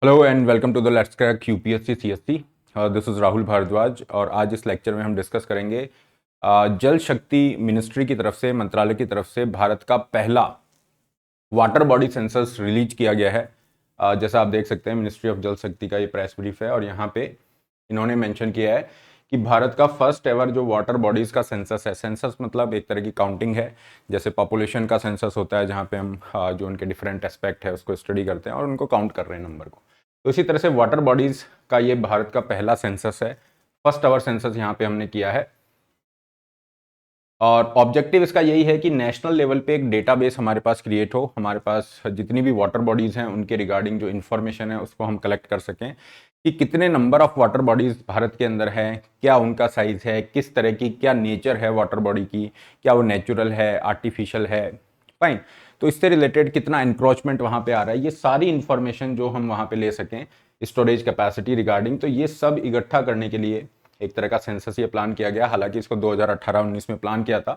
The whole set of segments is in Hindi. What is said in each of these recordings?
Hello and welcome to the let's crack UPSC CSC. This is Rahul Bhardwaj और आज इस लेक्चर में हम डिस्कस करेंगे जल शक्ति मिनिस्ट्री की तरफ से, मंत्रालय की तरफ से भारत का पहला वाटर बॉडी सेंसस रिलीज किया गया है। जैसा आप देख सकते हैं, मिनिस्ट्री ऑफ जल शक्ति का ये प्रेस ब्रीफ है और यहाँ पे इन्होंने मेंशन किया है कि भारत का फर्स्ट एवर जो वाटर बॉडीज़ का सेंसस है। सेंसस मतलब एक तरह की काउंटिंग है, जैसे पॉपुलेशन का सेंसस होता है जहाँ पे हम जो उनके डिफरेंट एस्पेक्ट है उसको स्टडी करते हैं और उनको काउंट कर रहे हैं नंबर को। तो इसी तरह से वाटर बॉडीज़ का ये भारत का पहला सेंसस है, फर्स्ट एवर सेंसस यहाँ पे हमने किया है। और ऑब्जेक्टिव इसका यही है कि नेशनल लेवल पे एक डेटाबेस हमारे पास क्रिएट हो, हमारे पास जितनी भी वाटर बॉडीज़ हैं उनके रिगार्डिंग जो इन्फॉर्मेशन है उसको हम कलेक्ट कर सकें कि कितने number of water bodies Bharat के अंदर है, क्या उनका साइज़ है, किस तरह की क्या नेचर है वाटर बॉडी की, क्या वो नेचुरल है, आर्टिफिशियल है, फाइन। तो इससे रिलेटेड कितना इंक्रोचमेंट वहाँ पे आ रहा है, ये सारी इन्फॉर्मेशन जो हम वहाँ पे ले सकें, स्टोरेज कैपेसिटी रिगार्डिंग, तो ये सब इकट्ठा करने के लिए एक तरह का सेंसस ये प्लान किया गया। हालांकि इसको 2018-19 में प्लान किया था,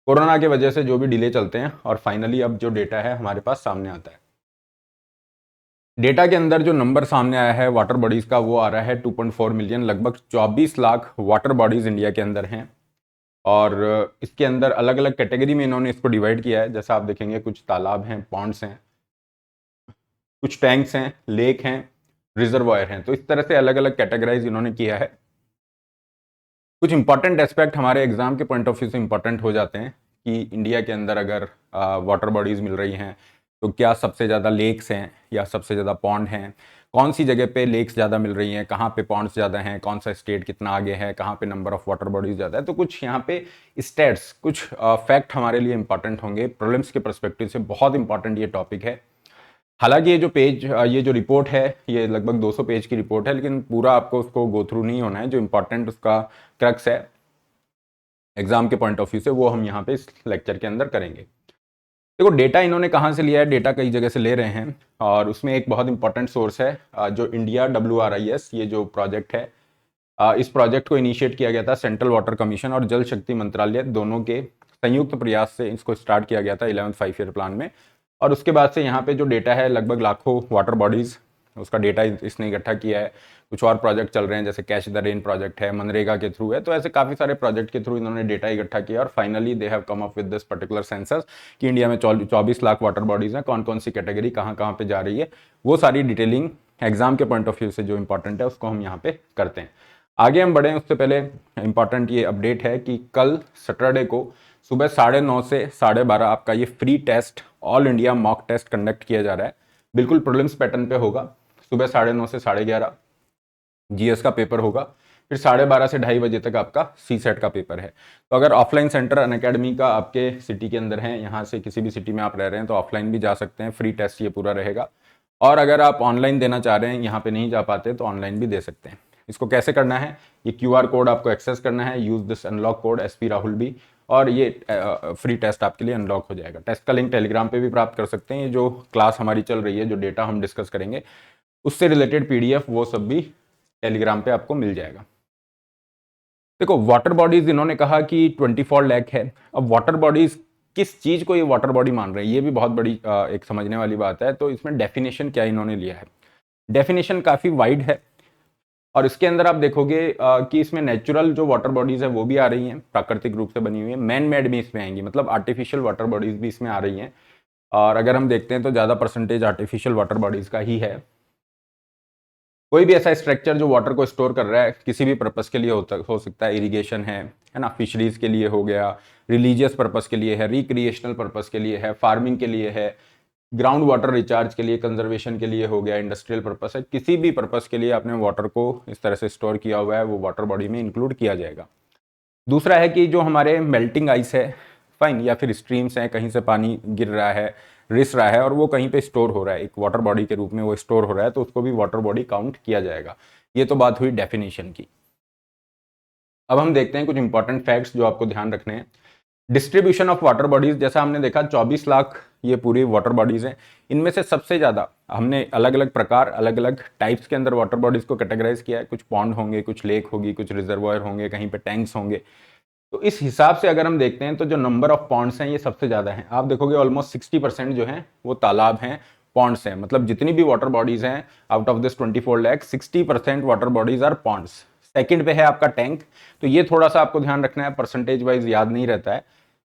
कोरोना की वजह से जो भी डिले चलते हैं और फाइनली अब जो डेटा है हमारे पास सामने आता है। डेटा के अंदर जो नंबर सामने आया है वाटर बॉडीज़ का वो आ रहा है 2.4 मिलियन, लगभग 24 लाख वाटर बॉडीज़ इंडिया के अंदर हैं। और इसके अंदर अलग अलग कैटेगरी में इन्होंने इसको डिवाइड किया है। जैसा आप देखेंगे, कुछ तालाब हैं, पॉन्ड्स हैं, कुछ टैंक्स हैं, लेक हैं, रिजर्वायर हैं। तो इस तरह से अलग अलग कैटेगराइज इन्होंने किया है। कुछ इंपॉर्टेंट एस्पेक्ट हमारे एग्जाम के पॉइंट ऑफ व्यू से इंपॉर्टेंट हो जाते हैं कि इंडिया के अंदर अगर वाटर बॉडीज़ मिल रही हैं तो क्या सबसे ज़्यादा लेक्स हैं या सबसे ज़्यादा पॉन्ड हैं, कौन सी जगह पे लेक्स ज़्यादा मिल रही हैं, कहाँ पे पॉन्ड्स ज़्यादा हैं, कौन सा स्टेट कितना आगे है, कहाँ पे नंबर ऑफ वाटर बॉडीज़ ज़्यादा है। तो कुछ यहाँ पे स्टेट्स, कुछ फैक्ट हमारे लिए इंपॉर्टेंट होंगे। प्रॉब्लम्स के परस्पेक्टिव से बहुत इंपॉर्टेंट ये टॉपिक है। हालांकि ये जो रिपोर्ट है ये लगभग 200 पेज की रिपोर्ट है, लेकिन पूरा आपको उसको गो थ्रू नहीं होना है। जो इंपॉर्टेंट उसका क्रक्स है एग्जाम के पॉइंट ऑफ व्यू से, वो हम यहाँ पे इस लेक्चर के अंदर करेंगे। देखो, डेटा इन्होंने कहाँ से लिया है, डेटा कई जगह से ले रहे हैं और उसमें एक बहुत इंपॉर्टेंट सोर्स है जो इंडिया WRIS, ये जो प्रोजेक्ट है, इस प्रोजेक्ट को इनिशिएट किया गया था सेंट्रल वाटर कमीशन और जल शक्ति मंत्रालय दोनों के संयुक्त प्रयास से इसको स्टार्ट किया गया था 11th 5 ईयर प्लान में। और उसके बाद से यहाँ पे जो डेटा है, लगभग लाखों वाटर बॉडीज़, उसका डेटा इसने इकट्ठा किया है। कुछ और प्रोजेक्ट चल रहे हैं, जैसे कैच द रेन प्रोजेक्ट है, मनरेगा के थ्रू है। तो ऐसे काफ़ी सारे प्रोजेक्ट के थ्रू इन्होंने डेटा इकट्ठा किया और finally they have come up with this particular census कि इंडिया में 24 लाख वाटर बॉडीज़ हैं, कौन कौन सी कैटेगरी कहाँ कहाँ पे जा रही है, वो सारी डिटेलिंग एग्जाम के पॉइंट ऑफ व्यू से जो इंपॉर्टेंट है उसको हम यहाँ पे करते हैं। आगे हम बढ़ें उससे पहले इंपॉर्टेंट ये अपडेट है कि कल सैटरडे को सुबह 9:30 से 12:30 आपका ये free test, all India mock test conduct किया जा रहा है। बिल्कुल प्रीलिम्स पैटर्न पे होगा। सुबह 9:30 से 11:30 जीएस का पेपर होगा, फिर 12:30 से 2:30 बजे तक आपका CSET का पेपर है। तो अगर ऑफलाइन सेंटर अनअकैडमी का आपके सिटी के अंदर है, यहाँ से किसी भी सिटी में आप रह रहे हैं तो ऑफलाइन भी जा सकते हैं। फ्री टेस्ट ये पूरा रहेगा। और अगर आप ऑनलाइन देना चाह रहे हैं, यहाँ पे नहीं जा पाते, तो ऑनलाइन भी दे सकते हैं। इसको कैसे करना है, ये QR कोड आपको एक्सेस करना है, use this unlock code SP Rahul भी, और ये फ्री टेस्ट आपके लिए अनलॉक हो जाएगा। टेस्ट का लिंक टेलीग्राम पे भी प्राप्त कर सकते हैं। ये जो क्लास हमारी चल रही है, जो डेटा हम डिस्कस करेंगे उससे रिलेटेड PDF वो सब भी टेलीग्राम पे आपको मिल जाएगा। देखो, वाटर बॉडीज इन्होंने कहा कि 24 लाख है। अब वाटर बॉडीज किस चीज को ये वाटर बॉडी मान रहे हैं, ये भी बहुत बड़ी एक समझने वाली बात है। तो इसमें डेफिनेशन क्या इन्होंने लिया है, डेफिनेशन काफी वाइड है और इसके अंदर आप देखोगे कि इसमें नेचुरल जो वाटर बॉडीज है वो भी आ रही हैं, प्राकृतिक रूप से बनी हुई है। मैन मेड भी इसमें आएंगी, मतलब आर्टिफिशियल वाटर बॉडीज भी इसमें आ रही हैं। और अगर हम देखते हैं तो ज़्यादा परसेंटेज आर्टिफिशियल वाटर बॉडीज का ही है। कोई भी ऐसा स्ट्रक्चर जो वाटर को स्टोर कर रहा है, किसी भी पर्पस के लिए हो सकता है, इरिगेशन है ना, फिशरीज के लिए हो गया, रिलीजियस पर्पस के लिए है, रिक्रिएशनल पर्पस के लिए है, फार्मिंग के लिए है, ग्राउंड वाटर रिचार्ज के लिए, कंजर्वेशन के लिए हो गया, इंडस्ट्रियल पर्पस है, किसी भी पर्पस के लिए आपने वाटर को इस तरह से स्टोर किया हुआ है, वो वाटर बॉडी में इंक्लूड किया जाएगा। दूसरा है कि जो हमारे मेल्टिंग आइस है, फाइन, या फिर स्ट्रीम्स हैं, कहीं से पानी गिर रहा है, रिस रहा है और वो कहीं पे स्टोर हो रहा है, एक वाटर बॉडी के रूप में वो स्टोर हो रहा है, तो उसको भी वाटर बॉडी काउंट किया जाएगा। ये तो बात हुई डेफिनेशन की। अब हम देखते हैं कुछ इंपॉर्टेंट फैक्ट्स जो आपको ध्यान रखने हैं। डिस्ट्रीब्यूशन ऑफ वाटर बॉडीज, जैसा हमने देखा 24 लाख ये पूरी वाटर बॉडीज हैं। इनमें से सबसे ज़्यादा हमने अलग अलग प्रकार, अलग अलग टाइप्स के अंदर वाटर बॉडीज को कैटेगराइज किया है। कुछ पॉन्ड होंगे, कुछ लेक होगी, कुछ रिजर्वायर होंगे, कहीं पे टैंक्स होंगे। तो इस हिसाब से अगर हम देखते हैं तो जो नंबर ऑफ पॉन्ड्स हैं ये सबसे ज़्यादा हैं। आप देखोगे ऑलमोस्ट 60% जो हैं वो तालाब हैं, पॉन्ड्स हैं, मतलब जितनी भी वाटर बॉडीज हैं out of this 24 lakh 60% water bodies are ponds. Second पे है आपका टैंक। तो ये थोड़ा सा आपको ध्यान रखना है, परसेंटेज वाइज याद नहीं रहता है,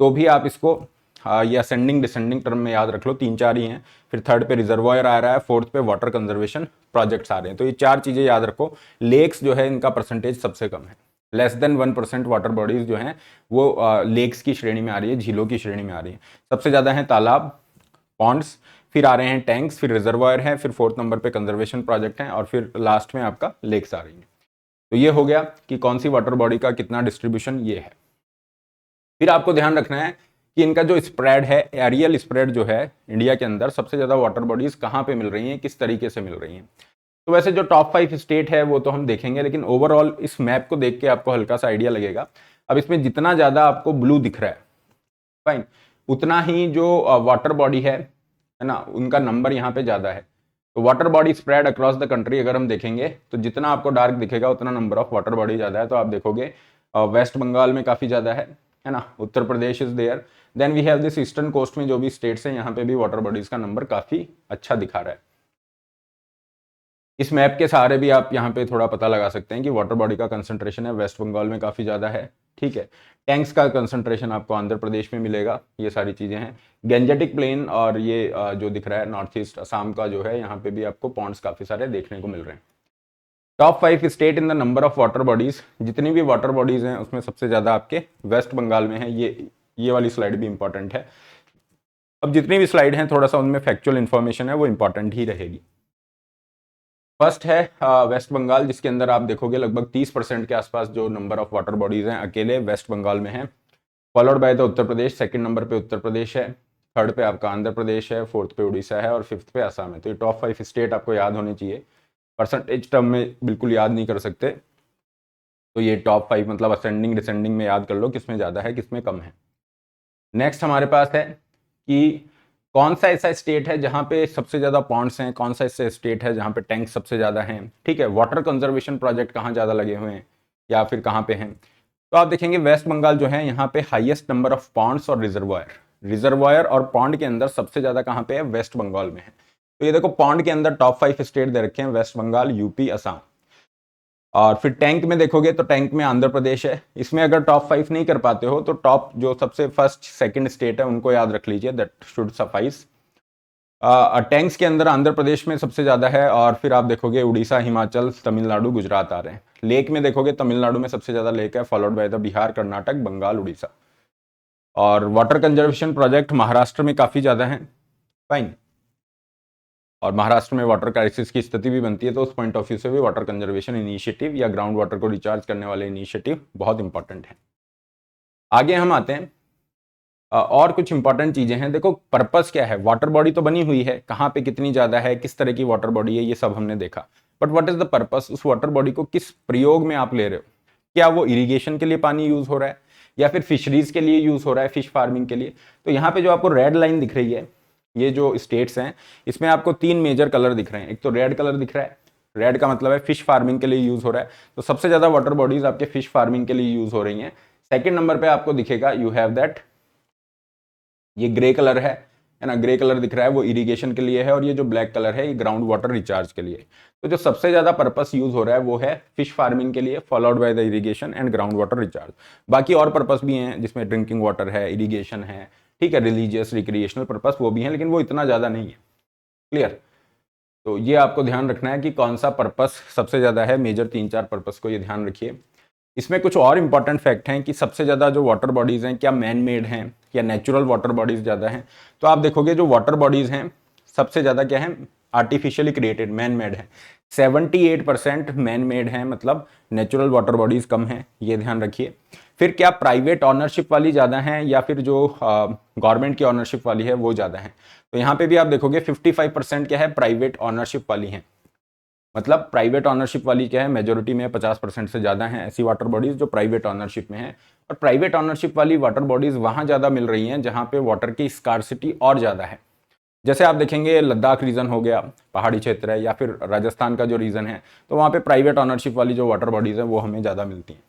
तो भी आप इसको ये असेंडिंग डिसेंडिंग टर्म में याद रख लो, 3-4 ही हैं। फिर थर्ड पे रिजर्वायर आ रहा है, फोर्थ पे वाटर कंजर्वेशन प्रोजेक्ट्स आ रहे हैं। तो ये 4 चीजें याद रखो। लेक्स जो है इनका परसेंटेज सबसे कम है, लेस देन 1% वाटर बॉडीज जो हैं वो लेक्स की श्रेणी में आ रही है, झीलों की श्रेणी में आ रही है। सबसे ज्यादा है तालाब, पॉन्ड्स, फिर आ रहे हैं टैंक्स, फिर रिजर्वायर है, फिर फोर्थ नंबर पे कंजर्वेशन प्रोजेक्ट है, और फिर लास्ट में आपका लेक्स आ रही है। तो ये हो गया कि कौन सी वाटर बॉडी का कितना डिस्ट्रीब्यूशन ये है। फिर आपको ध्यान रखना है कि इनका जो स्प्रेड है, एरियल स्प्रेड जो है इंडिया के अंदर, सबसे ज्यादा वाटर बॉडीज कहाँ पे मिल रही हैं, किस तरीके से मिल रही हैं। तो वैसे जो टॉप 5 स्टेट है वो तो हम देखेंगे, लेकिन ओवरऑल इस मैप को देख के आपको हल्का सा आइडिया लगेगा। अब इसमें जितना ज्यादा आपको ब्लू दिख रहा है, फाइन, उतना ही जो वाटर बॉडी है ना, उनका नंबर यहाँ पे ज्यादा है। तो water body spread across the country अगर हम देखेंगे तो जितना आपको डार्क दिखेगा उतना नंबर ऑफ वाटर बॉडी ज्यादा है। तो आप देखोगे वेस्ट बंगाल में काफी ज्यादा है ना, Uttar Pradesh is there, then we have this eastern coast में जो भी स्टेट्स हैं यहाँ पे भी वाटर बॉडीज का नंबर काफी अच्छा दिखा रहा है। इस मैप के सहारे भी आप यहाँ पे थोड़ा पता लगा सकते हैं कि वाटर बॉडी का कंसंट्रेशन है वेस्ट बंगाल में काफी ज्यादा है, ठीक है। टैंक्स का कंसंट्रेशन आपको आंध्र प्रदेश में मिलेगा, ये सारी चीजें हैं। गेंजेटिक प्लेन और ये जो दिख रहा है नॉर्थ ईस्ट असम का जो है, यहाँ पे भी आपको पॉन्ड्स काफी सारे देखने को मिल रहे हैं। Top 5 state in the number of water bodies, जितनी भी वाटर बॉडीज हैं उसमें सबसे ज्यादा आपके वेस्ट बंगाल में है। ये वाली स्लाइड भी इंपॉर्टेंट है। अब जितनी भी स्लाइड हैं थोड़ा सा उनमें फैक्चुअल इंफॉर्मेशन है वो इंपॉर्टेंट ही रहेगी। फर्स्ट है वेस्ट बंगाल, जिसके अंदर आप देखोगे लगभग 30% के आसपास जो नंबर ऑफ वाटर बॉडीज हैं अकेले वेस्ट बंगाल में है। Followed by the Uttar Pradesh, second number पे उत्तर प्रदेश है, थर्ड पे आपका आंध्र प्रदेश है, फोर्थ पे उड़ीसा है और फिफ्थ पे असम है। तो ये टॉप 5 स्टेट आपको याद होने चाहिए, परसेंटेज टर्म में बिल्कुल याद नहीं कर सकते। तो ये टॉप 5 मतलब असेंडिंग डिसेंडिंग में याद कर लो किसमें ज़्यादा है किसमें कम है। नेक्स्ट हमारे पास है कि कौन सा ऐसा स्टेट है जहां पे सबसे ज्यादा पॉन्ड्स हैं, कौन सा ऐसा स्टेट है जहां पे टैंक सबसे ज्यादा हैं, ठीक है। वाटर कंजर्वेशन प्रोजेक्ट कहाँ ज्यादा लगे हुए हैं या फिर कहाँ पे हैं। तो आप देखेंगे वेस्ट बंगाल जो है यहाँ पे हाईएस्ट नंबर ऑफ पॉन्ड्स और रिजर्वायर और पॉन्ड के अंदर सबसे ज्यादा कहाँ पे है, वेस्ट बंगाल में है। तो ये देखो पॉन्ड के अंदर टॉप 5 स्टेट दे रखे हैं, वेस्ट बंगाल, यूपी, असम। और फिर टैंक में देखोगे तो टैंक में आंध्र प्रदेश है। इसमें अगर टॉप 5 नहीं कर पाते हो तो टॉप जो सबसे फर्स्ट सेकंड स्टेट है उनको याद रख लीजिए, दैट शुड सफाइस। टैंक्स के अंदर आंध्र प्रदेश में सबसे ज्यादा है, और फिर आप देखोगे उड़ीसा, हिमाचल, तमिलनाडु, गुजरात आ रहे हैं। लेक में देखोगे तमिलनाडु में सबसे ज्यादा लेक है, followed by the Bihar, Karnataka, Bengal, Orissa. और वाटर कंजर्वेशन प्रोजेक्ट महाराष्ट्र में काफी ज्यादा है, फाइन। और महाराष्ट्र में वाटर क्राइसिस की स्थिति भी बनती है, तो उस पॉइंट ऑफ व्यू से भी वाटर कंजर्वेशन इनिशिएटिव या ग्राउंड वाटर को रिचार्ज करने वाले इनिशिएटिव बहुत इंपॉर्टेंट है। आगे हम आते हैं, और कुछ इंपॉर्टेंट चीजें हैं। देखो पर्पस क्या है, वाटर बॉडी तो बनी हुई है, कहाँ पे कितनी ज्यादा है, किस तरह की वाटर बॉडी है, ये सब हमने देखा। But what is the purpose, उस वाटर बॉडी को किस प्रयोग में आप ले रहे हो। क्या वो इरिगेशन के लिए पानी यूज हो रहा है या फिर फिशरीज के लिए यूज हो रहा है, फिश फार्मिंग के लिए। तो यहाँ पे जो आपको रेड लाइन दिख रही है, ये जो स्टेट्स हैं इसमें आपको 3 मेजर कलर दिख रहे हैं। एक तो रेड कलर दिख रहा है, रेड का मतलब है फिश फार्मिंग के लिए यूज हो रहा है। तो सबसे ज्यादा वाटर बॉडीज आपके फिश फार्मिंग के लिए यूज हो रही हैं। सेकंड नंबर पे आपको दिखेगा, यू हैव दैट, ये ग्रे कलर है ना, ग्रे कलर दिख रहा है, वो इरिगेशन के लिए है। और ये जो ब्लैक कलर है ये ग्राउंड वाटर रिचार्ज के लिए। तो जो सबसे ज्यादा पर्पस यूज हो रहा है वो है फिश फार्मिंग के लिए, followed by the irrigation and ground water recharge. बाकी और पर्पस भी हैं जिसमें ड्रिंकिंग वाटर है, इरिगेशन है, ठीक है, रिलीजियस रिक्रिएशनल पर्पस वो भी है, लेकिन वो इतना ज्यादा नहीं है। क्लियर। तो ये आपको ध्यान रखना है कि कौन सा पर्पस सबसे ज्यादा है, मेजर 3-4 पर्पस को ये ध्यान रखिए। इसमें कुछ और इंपॉर्टेंट फैक्ट हैं कि सबसे ज़्यादा जो वाटर बॉडीज़ हैं क्या मैन मेड हैं या नेचुरल वाटर बॉडीज़ ज़्यादा हैं। तो आप देखोगे जो वाटर बॉडीज़ हैं सबसे ज़्यादा क्या है, आर्टिफिशियली क्रिएटेड, मैन मेड है। 78% मैन मेड हैं, मतलब नेचुरल वाटर बॉडीज़ कम हैं, ये ध्यान रखिए। फिर क्या प्राइवेट ऑनरशिप वाली ज़्यादा हैं या फिर जो गवर्नमेंट की ऑनरशिप वाली है वो ज़्यादा है। तो यहाँ पे भी आप देखोगे 55% क्या है, प्राइवेट ऑनरशिप वाली हैं। मतलब प्राइवेट ऑनरशिप वाली क्या है, मेजोरिटी में 50% से ज़्यादा हैं ऐसी वाटर बॉडीज़ जो प्राइवेट ऑनरशिप में है। और प्राइवेट ऑनरशिप वाली वाटर बॉडीज़ वहाँ ज़्यादा मिल रही हैं जहाँ पे वाटर की स्कार्सिटी और ज़्यादा है। जैसे आप देखेंगे लद्दाख रीजन हो गया, पहाड़ी क्षेत्र है, या फिर राजस्थान का जो रीजन है, तो वहाँ पे प्राइवेट ऑनरशिप वाली जो वाटर बॉडीज़ है वो हमें ज़्यादा मिलती हैं।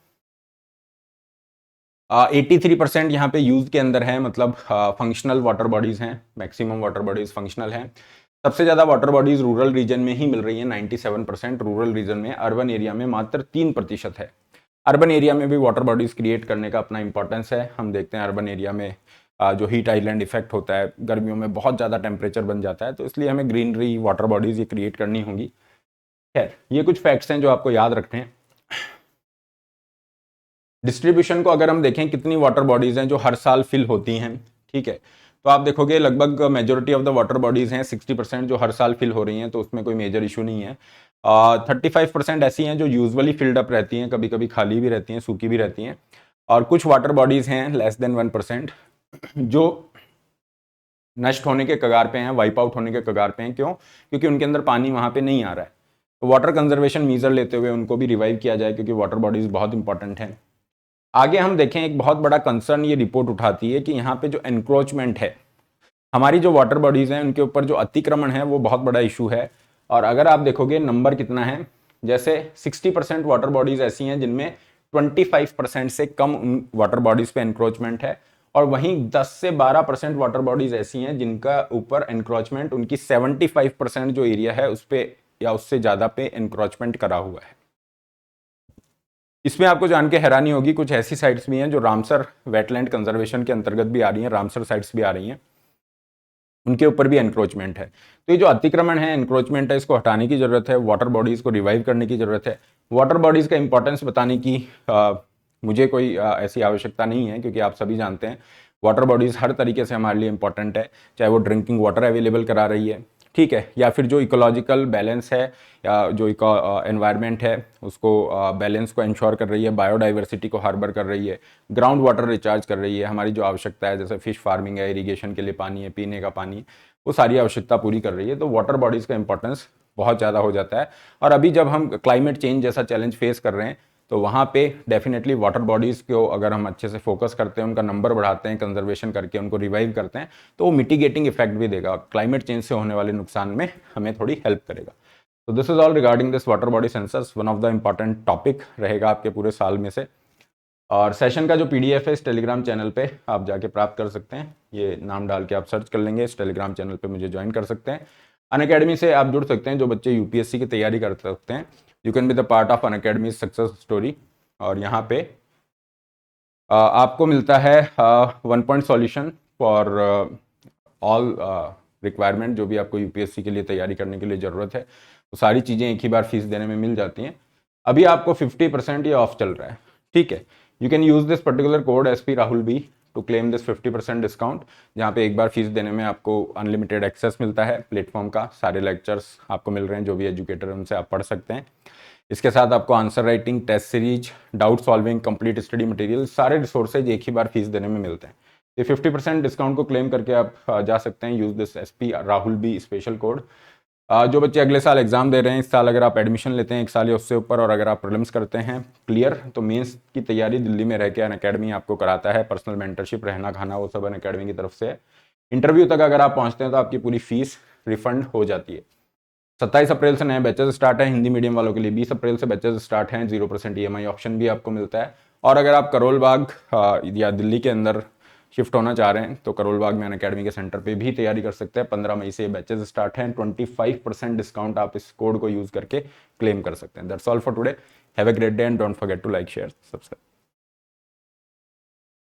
83% यहाँ पे यूज के अंदर है, मतलब फंक्शनल वाटर बॉडीज़ हैं, मैक्सिमम वाटर बॉडीज़ फंक्शनल हैं। सबसे ज़्यादा वाटर बॉडीज रूरल रीजन में ही मिल रही हैं, 97% रूरल रीजन में, अर्बन एरिया में मात्र 3% है। अर्बन एरिया में भी वाटर बॉडीज क्रिएट करने का अपना इंपॉर्टेंस है। हम देखते हैं अर्बन एरिया में जो हीट आइलैंड इफेक्ट होता है, गर्मियों में बहुत ज़्यादा टेम्परेचर बन जाता है, तो इसलिए हमें ग्रीनरी वाटर बॉडीज ये क्रिएट करनी होंगी। खैर, ये कुछ फैक्ट्स हैं जो आपको याद रखने हैं। डिस्ट्रीब्यूशन को अगर हम देखें, कितनी वाटर बॉडीज हैं जो हर साल फिल होती हैं, ठीक है, तो आप देखोगे लगभग majority of the water bodies हैं 60% जो हर साल फिल हो रही हैं, तो उसमें कोई मेजर इशू नहीं है। 35% ऐसी हैं जो यूजुअली फिल्ड अप रहती हैं, कभी कभी खाली भी रहती हैं, सूखी भी रहती हैं, और कुछ वाटर बॉडीज हैं लेस देन 1% जो नष्ट होने के कगार पे हैं, वाइप आउट होने के कगार पे हैं। क्यों? क्योंकि उनके अंदर पानी वहाँ पे नहीं आ रहा है। तो वाटर कंजर्वेशन मीजर लेते हुए उनको भी रिवाइव किया जाए, क्योंकि वाटर बॉडीज बहुत इंपॉर्टेंट हैं। आगे हम देखें, एक बहुत बड़ा कंसर्न ये रिपोर्ट उठाती है कि यहाँ पे जो एनक्रोचमेंट है, हमारी जो वाटर बॉडीज हैं उनके ऊपर जो अतिक्रमण है वो बहुत बड़ा इशू है। और अगर आप देखोगे नंबर कितना है, जैसे 60% वाटर बॉडीज ऐसी हैं जिनमें 25% से कम उन वाटर बॉडीज पे एनक्रोचमेंट है, और वहीं 10 से 12% वाटर बॉडीज ऐसी हैं जिनका ऊपर एनक्रोचमेंट उनकी 75% जो एरिया है उस पर या उससे ज़्यादा पे एनक्रोचमेंट करा हुआ है। इसमें आपको जान के हैरानी होगी, कुछ ऐसी साइट्स भी हैं जो रामसर वेटलैंड कंजर्वेशन के अंतर्गत भी आ रही हैं, रामसर साइट्स भी आ रही हैं, उनके ऊपर भी एनक्रोचमेंट है। तो ये जो अतिक्रमण है, एनक्रोचमेंट है, इसको हटाने की जरूरत है, वाटर बॉडीज को रिवाइव करने की जरूरत है। वाटर बॉडीज का इंपॉर्टेंस बताने की मुझे कोई ऐसी आवश्यकता नहीं है, क्योंकि आप सभी जानते हैं वाटर बॉडीज हर तरीके से हमारे लिए इंपॉर्टेंट है, चाहे वो ड्रिंकिंग वाटर अवेलेबल करा रही है, ठीक है, या फिर जो इकोलॉजिकल बैलेंस है या जो एनवायरनमेंट है उसको बैलेंस को इंश्योर कर रही है, बायोडाइवर्सिटी को हार्बर कर रही है, ग्राउंड वाटर रिचार्ज कर रही है, हमारी जो आवश्यकता है जैसे फिश फार्मिंग है, इरीगेशन के लिए पानी है, पीने का पानी, वो सारी आवश्यकता पूरी कर रही है। तो वाटर बॉडीज़ का इंपॉर्टेंस बहुत ज़्यादा हो जाता है। और अभी जब हम क्लाइमेट चेंज जैसा चैलेंज फेस कर रहे हैं, तो वहाँ पे डेफिनेटली वाटर बॉडीज़ को अगर हम अच्छे से फोकस करते हैं, उनका नंबर बढ़ाते हैं, कंजर्वेशन करके उनको रिवाइव करते हैं, तो वो मिटिगेटिंग इफेक्ट भी देगा, क्लाइमेट चेंज से होने वाले नुकसान में हमें थोड़ी हेल्प करेगा। तो this is all regarding this water body sensors, one of the important topic रहेगा आपके पूरे साल में से। और सेशन का जो पीडीएफ है इस टेलीग्राम चैनल पे आप जाके प्राप्त कर सकते हैं, ये नाम डाल के आप सर्च कर लेंगे, इस टेलीग्राम चैनल पे मुझे ज्वाइन कर सकते हैं। अनअकैडमी से आप जुड़ सकते हैं, जो बच्चे यूपीएससी की तैयारी कर सकते हैं, you can be the part of Unacademy success story. और यहाँ पे आपको मिलता है 1 point solution for all requirement, जो भी आपको यूपीएससी के लिए तैयारी करने के लिए ज़रूरत है, वो सारी चीज़ें एक ही बार फीस देने में मिल जाती हैं। अभी आपको 50% ये ऑफ चल रहा है, ठीक है। You can use this particular code SP Rahul B to claim this 50% discount, जहाँ पे एक बार फीस देने में आपको अनलिमिटेड एक्सेस मिलता है प्लेटफॉर्म का, सारे लेक्चर्स आपको मिल रहे हैं, जो भी एजुकेटर है उनसे आप पढ़ सकते हैं। इसके साथ आपको answer writing, test series, doubt solving, complete study material, सारे रिसोर्सेज एक ही बार फीस देने में मिलते हैं। ये 50% डिस्काउंट को क्लेम करके आप जा सकते हैं, use this SP Rahul B special code. जो बच्चे अगले साल एग्जाम दे रहे हैं, इस साल अगर आप एडमिशन लेते हैं 1 साल या उससे ऊपर, और अगर आप प्रीलिम्स करते हैं क्लियर, तो मेंस की तैयारी दिल्ली में रह के अनअकैडमी आपको कराता है, पर्सनल मेंटरशिप, रहना खाना वो सब अनअकैडमी की तरफ से है। इंटरव्यू तक अगर आप पहुंचते हैं तो आपकी पूरी फीस रिफंड हो जाती है। 27 अप्रैल से नए बैचेस स्टार्ट हैं हिंदी मीडियम वालों के लिए, 20 अप्रैल से बैचेस स्टार्ट हैं, 0% EMI ऑप्शन भी आपको मिलता है। और अगर आप करोल बाग या दिल्ली के अंदर शिफ्ट होना चाह रहे हैं, तो करोल बाग में अनअकैडमी के सेंटर पे भी तैयारी कर सकते हैं। 15 मई से ये बैचेस स्टार्ट हैं, 25% डिस्काउंट आप इस कोड को यूज करके क्लेम कर सकते हैं। That's all for today, have a great day and don't forget to like, share, subscribe.